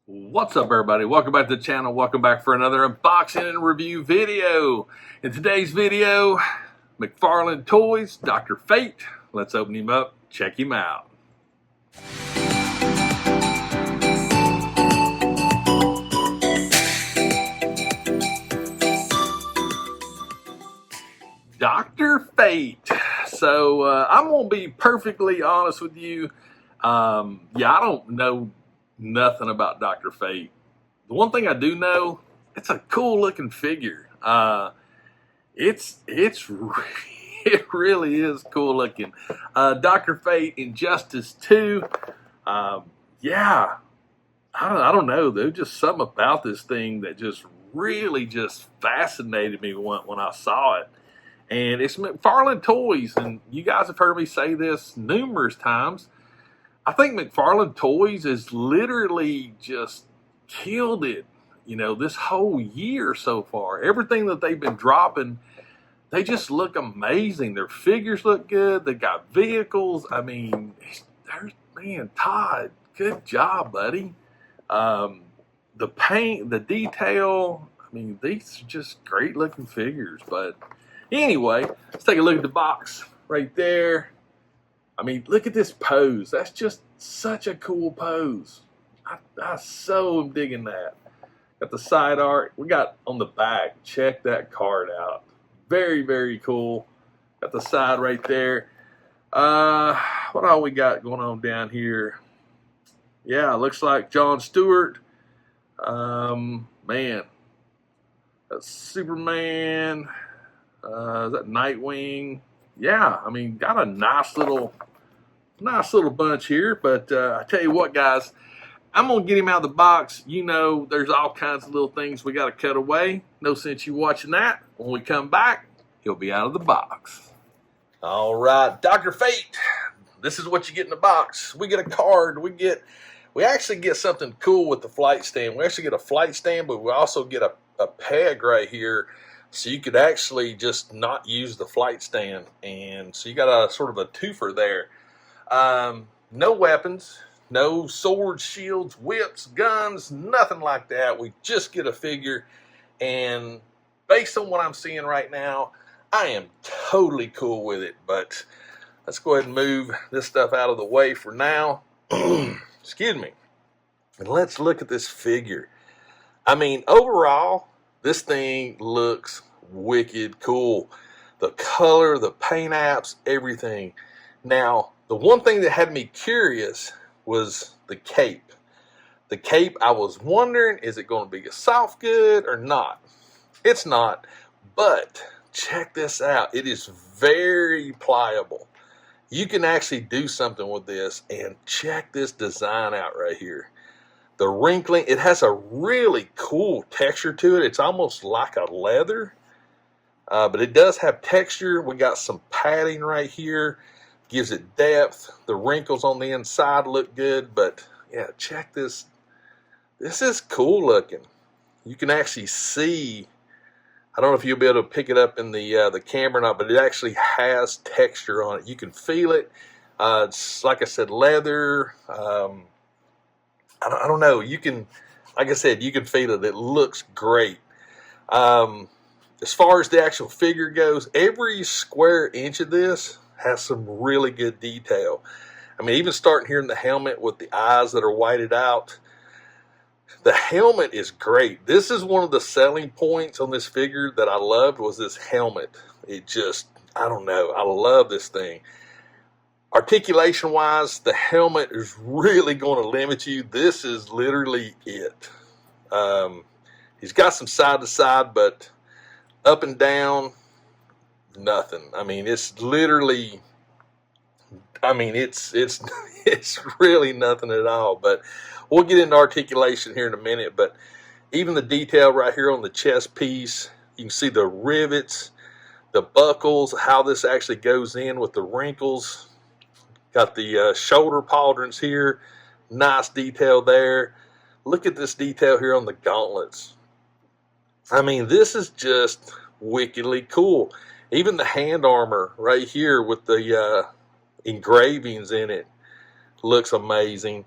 What's up, everybody? Welcome back to the channel. Welcome back for another unboxing and review video. In today's video, McFarlane Toys Dr. Fate. Let's open him up, check him out. Dr. Fate. So I'm gonna be perfectly honest with you. I don't know nothing about Dr. Fate. The one thing I do know, it's a cool looking figure. It really is cool looking. Dr. Fate Injustice 2. Yeah, I don't know. There's just something about this thing that just really just fascinated me when I saw it. And it's McFarlane Toys, and you guys have heard me say this numerous times. I think McFarlane Toys has literally just killed it, this whole year so far. Everything that they've been dropping, they just look amazing. Their figures look good. They got vehicles. I mean, man, Todd, good job, buddy. The paint, the detail, I mean, these are just great looking figures. But anyway, let's take a look at the box right there. I mean, look at this pose. That's just such a cool pose. I so am digging that. Got the side art. We got on the back. Check that card out. Very, very cool. Got the side right there. What all we got going on down here? Yeah, looks like John Stewart. Man. That's Superman. Is that Nightwing? Yeah, I mean, got a nice little bunch here. But I tell you what, guys, I'm gonna get him out of the box. There's all kinds of little things we got to cut away. No sense you watching that. When we come back, he'll be out of the box. All right, Dr. Fate. This is what you get in the box. We get a card. We actually get something cool with the flight stand. We actually get a flight stand, but we also get a peg right here. So you could actually just not use the flight stand. And so you got a sort of a twofer there. No weapons, no swords, shields, whips, guns, nothing like that. We just get a figure. And based on what I'm seeing right now, I am totally cool with it. But let's go ahead and move this stuff out of the way for now. Excuse me. And let's look at this figure. I mean, overall, this thing looks wicked cool. The color, the paint apps, everything. Now, the one thing that had me curious was the cape. The cape, I was wondering, is it going to be a soft good or not? It's not, but check this out. It is very pliable. You can actually do something with this, and check this design out right here. The wrinkling, it has a really cool texture to it. It's almost like a leather, but it does have texture. We got some padding right here. Gives it depth. The wrinkles on the inside look good, but yeah, check this. This is cool looking. You can actually see, I don't know if you'll be able to pick it up in the camera or not, but it actually has texture on it. You can feel it. It's, like I said, leather. I don't know. You can, like I said, you can feel it. It looks great. As far as the actual figure goes, every square inch of this has some really good detail. I mean, even starting here in the helmet with the eyes that are whited out. The helmet is great. This is one of the selling points on this figure that I loved, was this helmet. It just, I don't know. I love this thing. Articulation wise, the helmet is really going to limit you. This is literally it. He's got some side to side, but up and down, nothing. I mean, it's literally, it's really nothing at all. But we'll get into articulation here in a minute. But even the detail right here on the chest piece, you can see the rivets, the buckles, how this actually goes in with the wrinkles. Got the shoulder pauldrons here. Nice detail there. Look at this detail here on the gauntlets. I mean, this is just wickedly cool. Even the hand armor right here with the engravings in it looks amazing.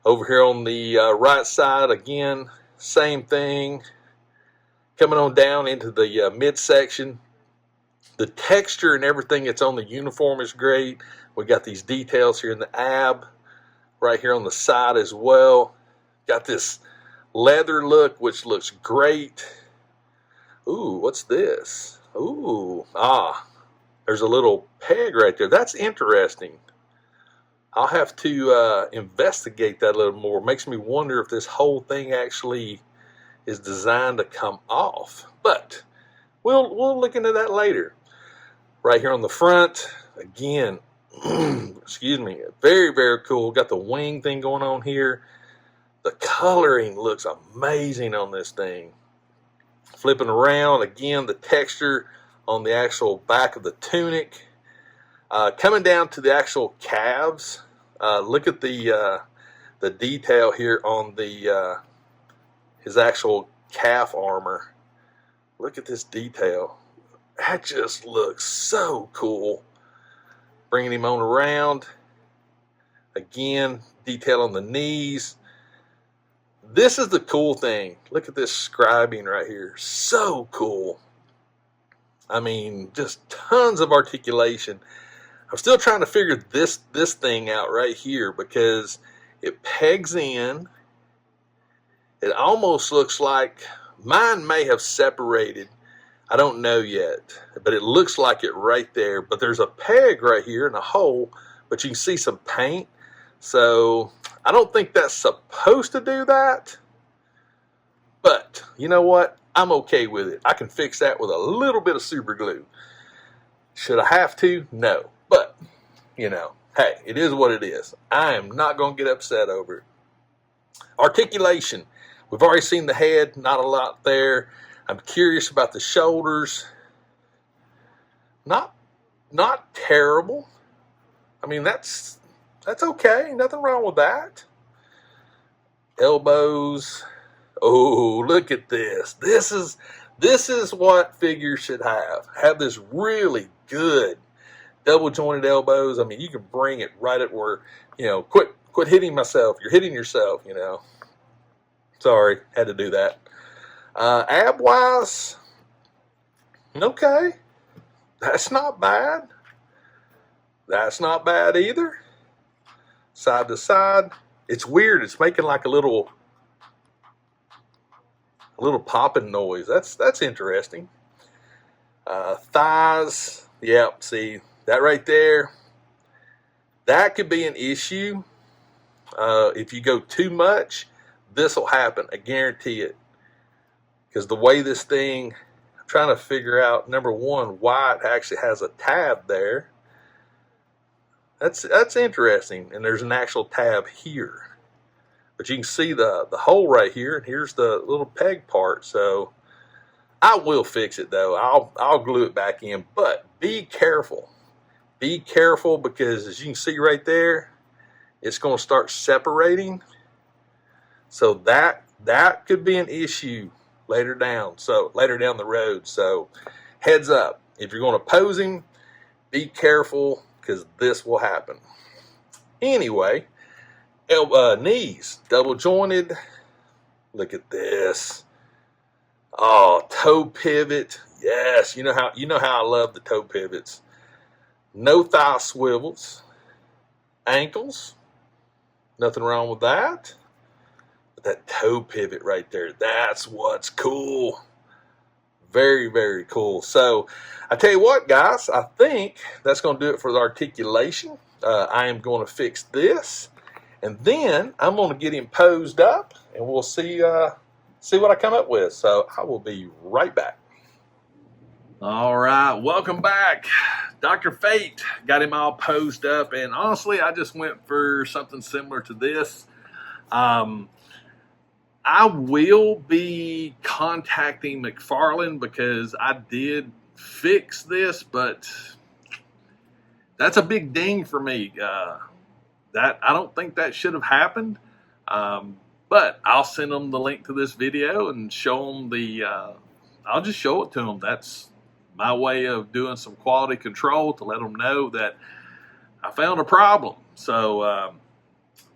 Over here on the right side, again, same thing. Coming on down into the midsection. The texture and everything that's on the uniform is great. We got these details here in the ab, right here on the side as well. Got this leather look, which looks great. Ooh, what's this? Ooh, there's a little peg right there. That's interesting. I'll have to investigate that a little more. Makes me wonder if this whole thing actually is designed to come off. But we'll look into that later. Right here on the front, again, excuse me, very, very cool. Got the wing thing going on here. The coloring looks amazing on this thing. Flipping around, again, the texture on the actual back of the tunic. Coming down to the actual calves, look at the detail here on the his actual calf armor. Look at this detail. That just looks so cool. Bringing him on around. Again, detail on the knees. This is the cool thing. Look at this scribing right here. So cool. I mean, just tons of articulation. I'm still trying to figure this thing out right here because it pegs in. It almost looks like mine may have separated. I don't know yet, but it looks like it right there. But there's a peg right here and a hole, but you can see some paint. So I don't think that's supposed to do that. But you know what? I'm okay with it. I can fix that with a little bit of super glue. Should I have to? No. But, you know, hey, it is what it is. I am not going to get upset over it. Articulation. We've already seen the head, not a lot there. I'm curious about the shoulders. Not terrible. I mean, that's okay. Nothing wrong with that. Elbows. Oh, look at this. This is what figures should have. Have this really good double jointed elbows. I mean, you can bring it right at where, you know, quit hitting myself. You're hitting yourself, you know. Sorry, had to do that. Ab wise, okay. That's not bad. That's not bad either. Side to side. It's weird. It's making like a little popping noise. That's interesting. Thighs. Yep, see that right there. That could be an issue. If you go too much, this will happen. I guarantee it. Because the way this thing, I'm trying to figure out, number one, why it actually has a tab there. That's interesting. And there's an actual tab here. But you can see the hole right here, and here's the little peg part. So I will fix it though. I'll glue it back in. But be careful. Be careful, because as you can see right there, it's going to start separating. So that could be an issue later down the road. So heads up, if you're going to pose him, be careful, because this will happen. Anyway, knees double jointed. Look at this. Oh, toe pivot. Yes, you know how I love the toe pivots. No thigh swivels. Ankles. Nothing wrong with that. But that toe pivot right there, that's what's cool. Very, very cool. So I tell you what, guys, I think that's going to do it for the articulation. I am going to fix this, and then I'm going to get him posed up, and we'll see what I come up with. So I will be right back. All right, welcome back. Dr. Fate got him all posed up, and honestly, I just went for something similar to this. I will be contacting McFarlane because I did fix this, but that's a big ding for me. That I don't think that should have happened. But I'll send them the link to this video and show them I'll just show it to them. That's my way of doing some quality control, to let them know that I found a problem. So,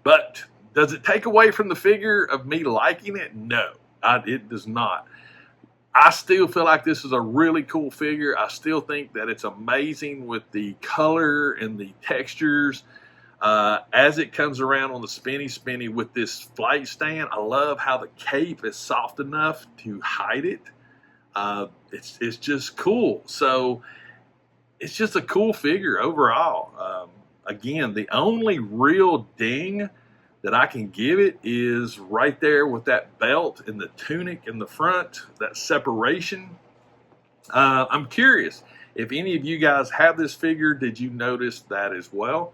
but Does it take away from the figure of me liking it? No, it does not. I still feel like this is a really cool figure. I still think that it's amazing with the color and the textures. As it comes around on the spinny with this flight stand, I love how the cape is soft enough to hide it. It's just cool. So it's just a cool figure overall. Again, the only real ding that I can give it is right there with that belt and the tunic in the front, that separation. I'm curious if any of you guys have this figure. Did you notice that as well?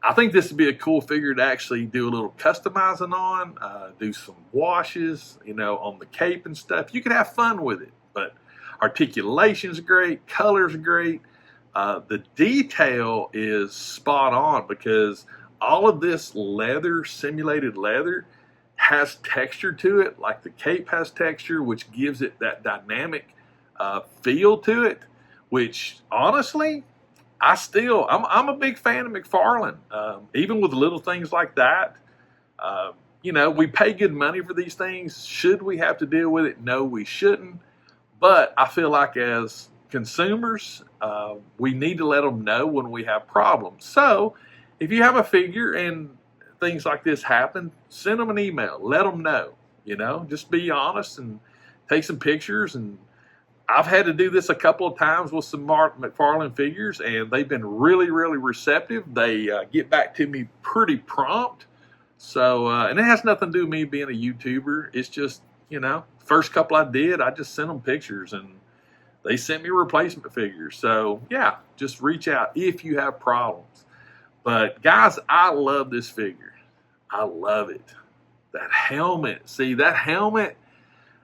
I think this would be a cool figure to actually do a little customizing on, do some washes, on the cape and stuff. You can have fun with it, but articulation's great, color's great. The detail is spot on because all of this leather, simulated leather, has texture to it, like the cape has texture, which gives it that dynamic feel to it, which honestly, I'm a big fan of McFarlane. Even with little things like that, we pay good money for these things. Should we have to deal with it? No, we shouldn't. But I feel like as consumers, we need to let them know when we have problems. So if you have a figure and things like this happen, send them an email. Let them know, just be honest and take some pictures. And I've had to do this a couple of times with some McFarlane figures, and they've been really, really receptive. They get back to me pretty prompt. So, and it has nothing to do with me being a YouTuber. It's just, first couple I did, I just sent them pictures and they sent me replacement figures. So yeah, just reach out if you have problems. But guys, I love this figure. I love it. That helmet, see that helmet,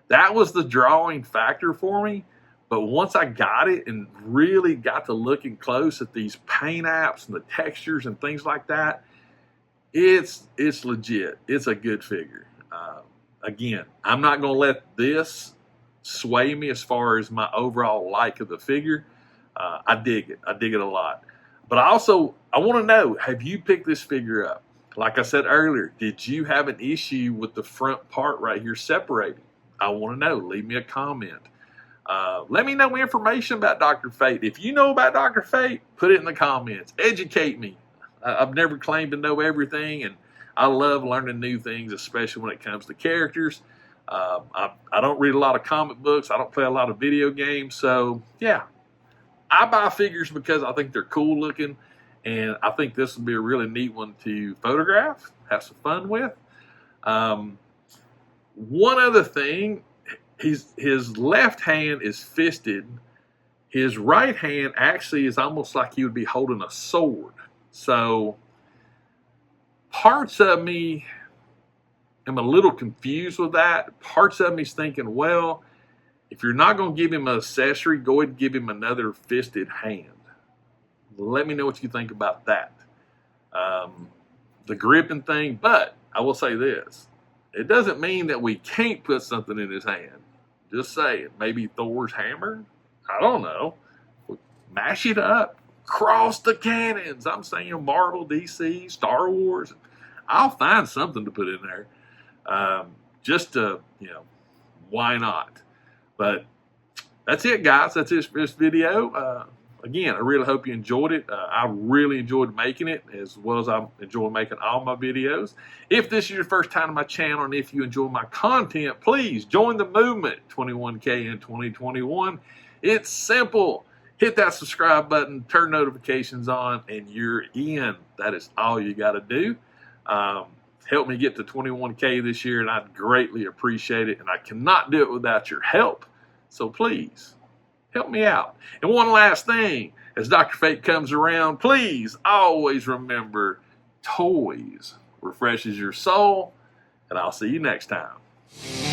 that was the drawing factor for me. But once I got it and really got to looking close at these paint apps and the textures and things like that, it's legit. It's a good figure. Again, I'm not going to let this sway me as far as my overall like of the figure. I dig it. I dig it a lot. But I want to know, have you picked this figure up? Like I said earlier, did you have an issue with the front part right here separating? I want to know. Leave me a comment. Let me know information about Dr. Fate. If you know about Dr. Fate, put it in the comments. Educate me. I've never claimed to know everything, and I love learning new things, especially when it comes to characters. I don't read a lot of comic books. I don't play a lot of video games. So, yeah, I buy figures because I think they're cool looking, and I think this will be a really neat one to photograph, have some fun with. One other thing, his left hand is fisted. His right hand actually is almost like he would be holding a sword. So parts of me am a little confused with that. Parts of me is thinking, well, if you're not going to give him an accessory, go ahead and give him another fisted hand. Let me know what you think about that. The gripping thing, but I will say this. It doesn't mean that we can't put something in his hand. Just saying, maybe Thor's hammer? I don't know. Mash it up. Cross the cannons. I'm saying Marvel, DC, Star Wars. I'll find something to put in there. Just to, why not? But that's it, guys. That's it for this video. Again, I really hope you enjoyed it. I really enjoyed making it, as well as I enjoy making all my videos. If this is your first time on my channel, and if you enjoy my content, please join the movement, 21K in 2021. It's simple. Hit that subscribe button, turn notifications on, and you're in. That is all you got to do. Help me get to 21K this year, and I'd greatly appreciate it. And I cannot do it without your help. So please, help me out. And one last thing, as Dr. Fate comes around, please always remember, toys refreshes your soul, and I'll see you next time.